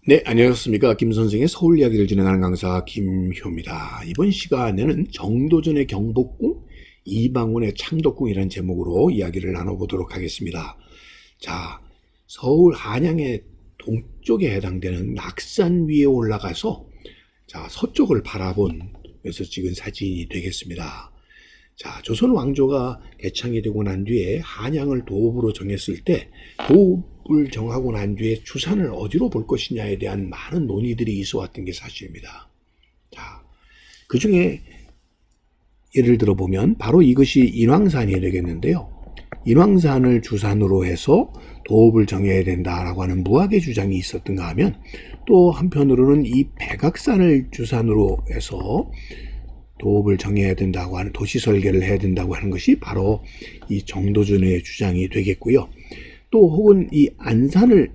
네, 안녕하십니까. 김선생의 서울 이야기를 진행하는 강사 김효입니다. 이번 시간에는 정도전의 경복궁, 이방원의 창덕궁이라는 제목으로 이야기를 나눠보도록 하겠습니다. 자, 서울 한양의 동쪽에 해당되는 낙산 위에 올라가서 자, 서쪽을 바라본 그래서 찍은 사진이 되겠습니다. 자, 조선 왕조가 개창이 되고 난 뒤에 한양을 도읍으로 정했을 때 도읍을 정하고 난 뒤에 주산을 어디로 볼 것이냐에 대한 많은 논의들이 있어 왔던 게 사실입니다. 자, 그 중에 예를 들어 보면 바로 이것이 인왕산이 되겠는데요. 인왕산을 주산으로 해서 도읍을 정해야 된다라고 하는 무학의 주장이 있었던가 하면 또 한편으로는 이 백악산을 주산으로 해서 도읍을 정해야 된다고 하는 도시 설계를 해야 된다고 하는 것이 바로 이 정도전의 주장이 되겠고요. 또 혹은 이 안산을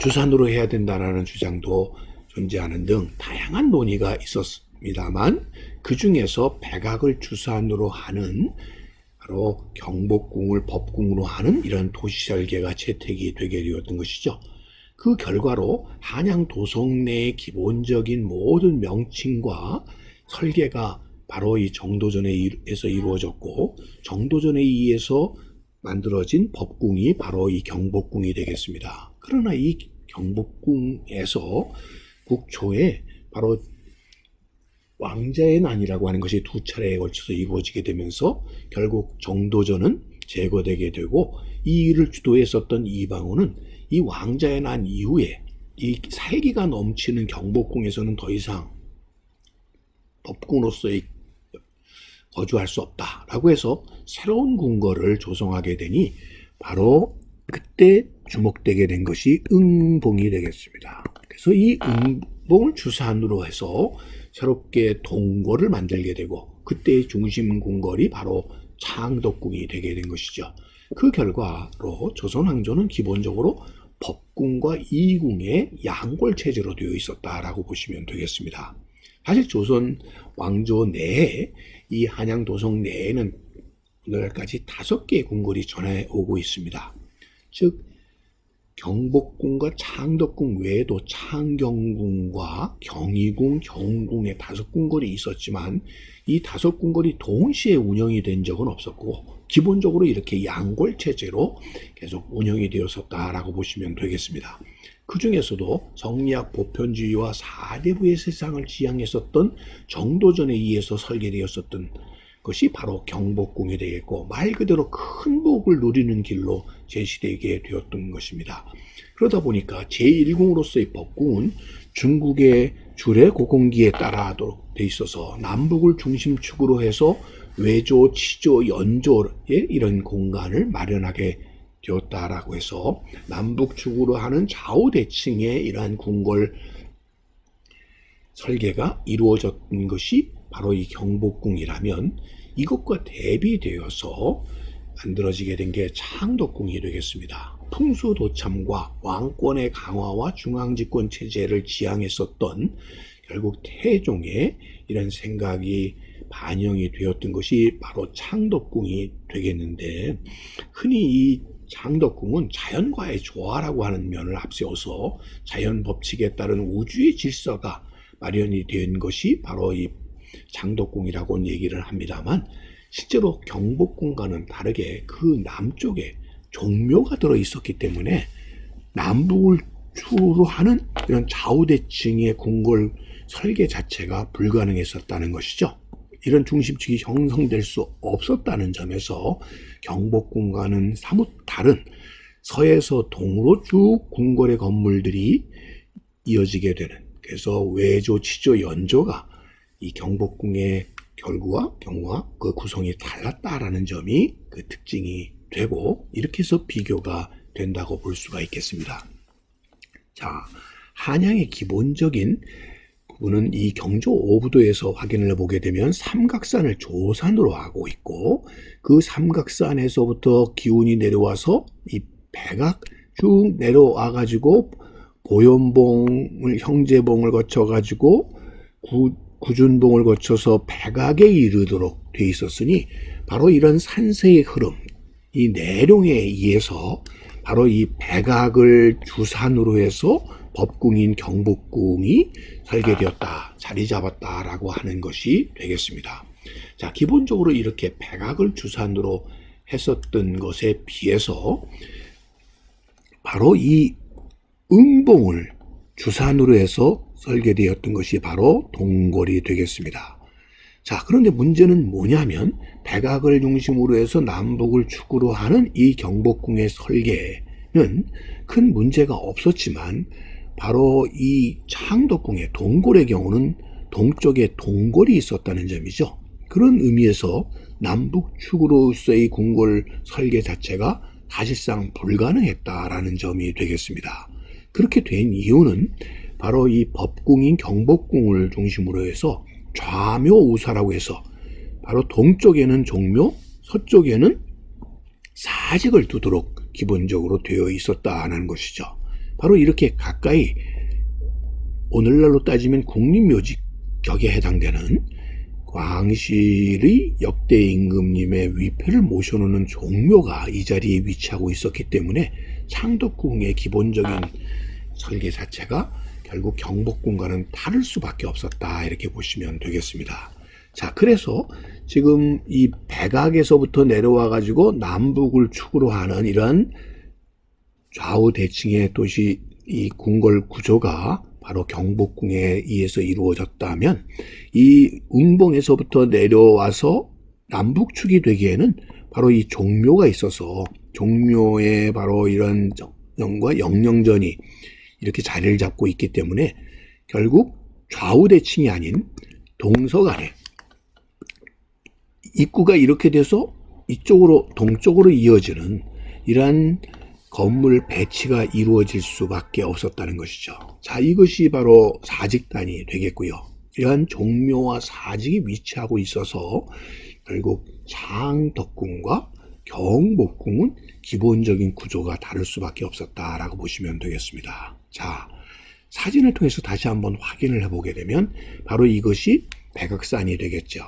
주산으로 해야 된다라는 주장도 존재하는 등 다양한 논의가 있었습니다만 그 중에서 백악을 주산으로 하는 바로 경복궁을 법궁으로 하는 이런 도시 설계가 채택이 되게 되었던 것이죠. 그 결과로 한양 도성 내의 기본적인 모든 명칭과 설계가 바로 이 정도전에 의해서 이루어졌고 정도전에 의해서 만들어진 법궁이 바로 이 경복궁이 되겠습니다. 그러나 이 경복궁에서 국초에 바로 왕자의 난이라고 하는 것이 두 차례에 걸쳐서 이루어지게 되면서 결국 정도전은 제거되게 되고 이 일을 주도했었던 이방원은 이 왕자의 난 이후에 이 살기가 넘치는 경복궁에서는 더 이상 법궁으로서의 거주할 수 없다라고 해서 새로운 궁궐을 조성하게 되니 바로 그때 주목되게 된 것이 응봉이 되겠습니다. 그래서 이 응봉을 주산으로 해서 새롭게 동궐을 만들게 되고 그때의 중심 궁궐이 바로 창덕궁이 되게 된 것이죠. 그 결과로 조선 왕조는 기본적으로 법궁과 이궁의 양골 체제로 되어 있었다라고 보시면 되겠습니다. 사실 조선 왕조 내에 이 한양 도성 내에는 오늘까지 5개의 궁궐이 전해오고 있습니다. 즉 경복궁과 창덕궁 외에도 창경궁과 경희궁, 경궁의 5궁궐이 있었지만 이 5궁궐이 동시에 운영이 된 적은 없었고 기본적으로 이렇게 양골 체제로 계속 운영이 되었었다라고 보시면 되겠습니다. 그 중에서도 정리학 보편주의와 사대부의 세상을 지향했었던 정도전에 의해서 설계되었었던 것이 바로 경복궁이 되겠고 말 그대로 큰 복을 누리는 길로 제시되게 되었던 것입니다. 그러다 보니까 제1궁으로서의 법궁은 중국의 주례 고공기에 따라하도록 돼 있어서 남북을 중심축으로 해서 외조, 치조, 연조의 이런 공간을 마련하게 되었다라고 해서 남북축으로 하는 좌우대칭의 이러한 궁궐 설계가 이루어졌던 것이 바로 이 경복궁이라면 이것과 대비되어서 만들어지게 된 게 창덕궁이 되겠습니다. 풍수도참과 왕권의 강화와 중앙집권 체제를 지향했었던 결국 태종의 이런 생각이 반영이 되었던 것이 바로 창덕궁이 되겠는데 흔히 이 창덕궁은 자연과의 조화라고 하는 면을 앞세워서 자연 법칙에 따른 우주의 질서가 마련이 된 것이 바로 이 창덕궁이라고 얘기를 합니다만 실제로 경복궁과는 다르게 그 남쪽에 종묘가 들어 있었기 때문에 남북을 주로 하는 이런 좌우대칭의 궁궐 설계 자체가 불가능했었다는 것이죠. 이런 중심축이 형성될 수 없었다는 점에서 경복궁과는 사뭇 다른 서에서 동으로 쭉 궁궐의 건물들이 이어지게 되는 그래서 외조, 치조, 연조가 이 경복궁의 결구와 경우와 그 구성이 달랐다라는 점이 그 특징이 되고 이렇게 해서 비교가 된다고 볼 수가 있겠습니다. 자, 한양의 기본적인 부분은 이 경조 5부도에서 확인을 해보게 되면 삼각산을 조산으로 하고 있고 그 삼각산에서부터 기운이 내려와서 이 백악 쭉 내려와 가지고 보현봉을 형제봉을 거쳐 가지고 구준봉을 거쳐서 백악에 이르도록 돼 있었으니 바로 이런 산세의 흐름 이 내룡에 의해서 바로 이 백악을 주산으로 해서 법궁인 경복궁이 설계되었다, 자리 잡았다라고 하는 것이 되겠습니다. 자, 기본적으로 이렇게 백악을 주산으로 했었던 것에 비해서 바로 이 응봉을 주산으로 해서 설계되었던 것이 바로 동궐이 되겠습니다. 자, 그런데 문제는 뭐냐면 백악을 중심으로 해서 남북을 축으로 하는 이 경복궁의 설계는 큰 문제가 없었지만 바로 이 창덕궁의 동궐의 경우는 동쪽에 동궐이 있었다는 점이죠. 그런 의미에서 남북축으로서의 궁궐 설계 자체가 사실상 불가능했다라는 점이 되겠습니다. 그렇게 된 이유는 바로 이 법궁인 경복궁을 중심으로 해서 좌묘우사라고 해서 바로 동쪽에는 종묘, 서쪽에는 사직을 두도록 기본적으로 되어 있었다는 것이죠. 바로 이렇게 가까이 오늘날로 따지면 국립묘지격에 해당되는 광실의 역대 임금님의 위패를 모셔놓는 종묘가 이 자리에 위치하고 있었기 때문에 창덕궁의 기본적인 설계 자체가 결국 경복궁과는 다를 수밖에 없었다, 이렇게 보시면 되겠습니다. 자, 그래서 지금 이 백악에서부터 내려와 가지고 남북을 축으로 하는 이런 좌우 대칭의 도시 이 궁궐 구조가 바로 경복궁에 의해서 이루어졌다면 이 응봉에서부터 내려와서 남북축이 되기에는 바로 이 종묘가 있어서 종묘에 바로 이런 정과 영령전이 이렇게 자리를 잡고 있기 때문에 결국 좌우 대칭이 아닌 동서간에 입구가 이렇게 돼서 이쪽으로 동쪽으로 이어지는 이러한 건물 배치가 이루어질 수밖에 없었다는 것이죠. 자, 이것이 바로 사직단이 되겠고요. 이러한 종묘와 사직이 위치하고 있어서 결국 창덕궁과 경복궁은 기본적인 구조가 다를 수밖에 없었다라고 보시면 되겠습니다. 자, 사진을 통해서 다시 한번 확인을 해보게 되면 바로 이것이 백악산이 되겠죠.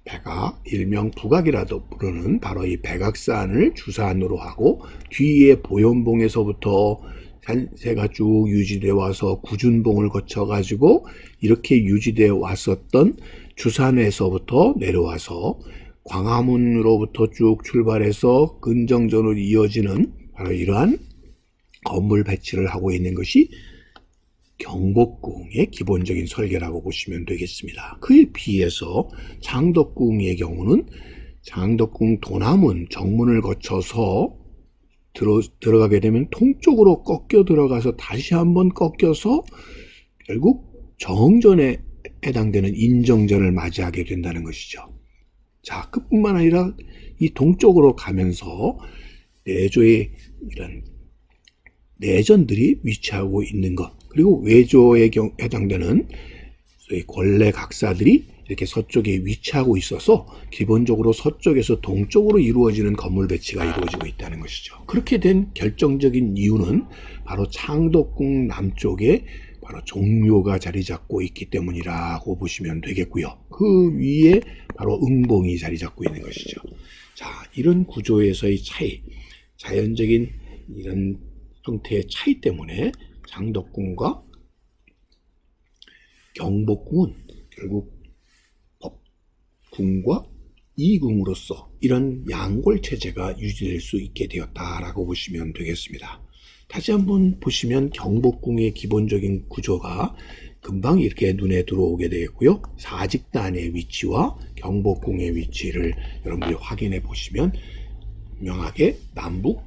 백악, 일명 북악이라도 부르는 바로 이 백악산을 주산으로 하고 뒤에 보현봉에서부터 산세가 쭉 유지되어 와서 구준봉을 거쳐 가지고 이렇게 유지되어 왔었던 주산에서부터 내려와서 광화문으로부터 쭉 출발해서 근정전으로 이어지는 바로 이러한 건물 배치를 하고 있는 것이 경복궁의 기본적인 설계라고 보시면 되겠습니다. 그에 비해서 창덕궁의 경우는 창덕궁 도남문 정문을 거쳐서 들어가게 되면 통쪽으로 꺾여 들어가서 다시 한번 꺾여서 결국 정전에 해당되는 인정전을 맞이하게 된다는 것이죠. 자, 그뿐만 아니라 이 동쪽으로 가면서 내조의 이런 내전들이 위치하고 있는 것, 그리고 외조에 해당되는 권례 각사들이 이렇게 서쪽에 위치하고 있어서 기본적으로 서쪽에서 동쪽으로 이루어지는 건물 배치가 이루어지고 있다는 것이죠. 그렇게 된 결정적인 이유는 바로 창덕궁 남쪽에 바로 종묘가 자리 잡고 있기 때문이라고 보시면 되겠고요. 그 위에 바로 응봉이 자리 잡고 있는 것이죠. 자, 이런 구조에서의 차이, 자연적인 이런 형태의 차이 때문에 창덕궁과 경복궁은 결국 법궁과 이궁으로서 이런 양골 체제가 유지될 수 있게 되었다라고 보시면 되겠습니다. 다시 한번 보시면 경복궁의 기본적인 구조가 금방 이렇게 눈에 들어오게 되겠고요. 사직단의 위치와 경복궁의 위치를 여러분들이 확인해 보시면 명확하게 남북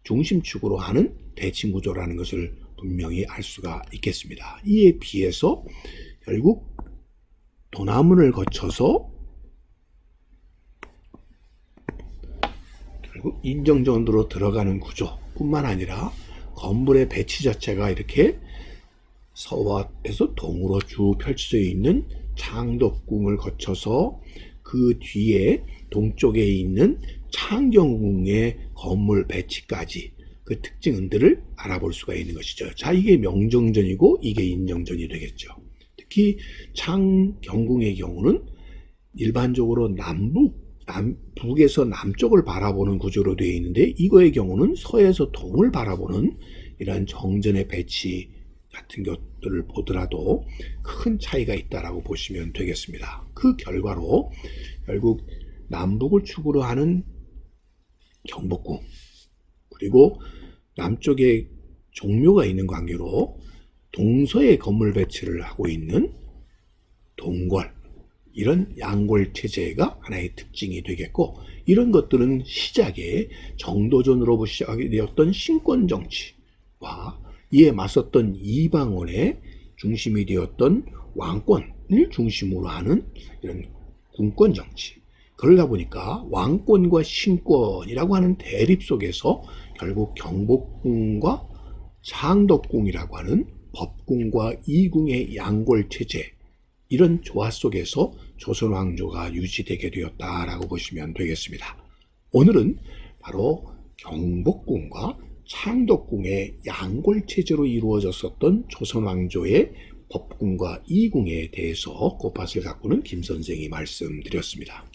중심축으로 하는 대칭 구조라는 것을 분명히 알 수가 있겠습니다. 이에 비해서 결국 도남문을 거쳐서 결국 인정전으로 들어가는 구조뿐만 아니라 건물의 배치 자체가 이렇게 서와에서 동으로 쭉 펼쳐져 있는 창덕궁을 거쳐서 그 뒤에 동쪽에 있는 창경궁의 건물 배치까지 그 특징들을 알아볼 수가 있는 것이죠. 자, 이게 명정전이고 이게 인정전이 되겠죠. 특히 창경궁의 경우는 일반적으로 남북 북에서 남쪽을 바라보는 구조로 되어 있는데 이거의 경우는 서에서 동을 바라보는 이러한 정전의 배치 같은 것들을 보더라도 큰 차이가 있다라고 보시면 되겠습니다. 그 결과로 결국 남북을 축으로 하는 경복궁 그리고 남쪽에 종묘가 있는 관계로 동서에 건물 배치를 하고 있는 동궐 이런 양골 체제가 하나의 특징이 되겠고 이런 것들은 시작에 정도전으로 시작이 되었던 신권 정치와 이에 맞섰던 이방원의 중심이 되었던 왕권을 중심으로 하는 이런 군권 정치 그러다 보니까 왕권과 신권이라고 하는 대립 속에서 결국 경복궁과 창덕궁이라고 하는 법궁과 이궁의 양골 체제 이런 조화 속에서 조선 왕조가 유지되게 되었다라고 보시면 되겠습니다. 오늘은 바로 경복궁과 창덕궁의 양골 체제로 이루어졌었던 조선 왕조의 법궁과 이궁에 대해서 꽃밭을 가꾸는 김 선생이 말씀드렸습니다.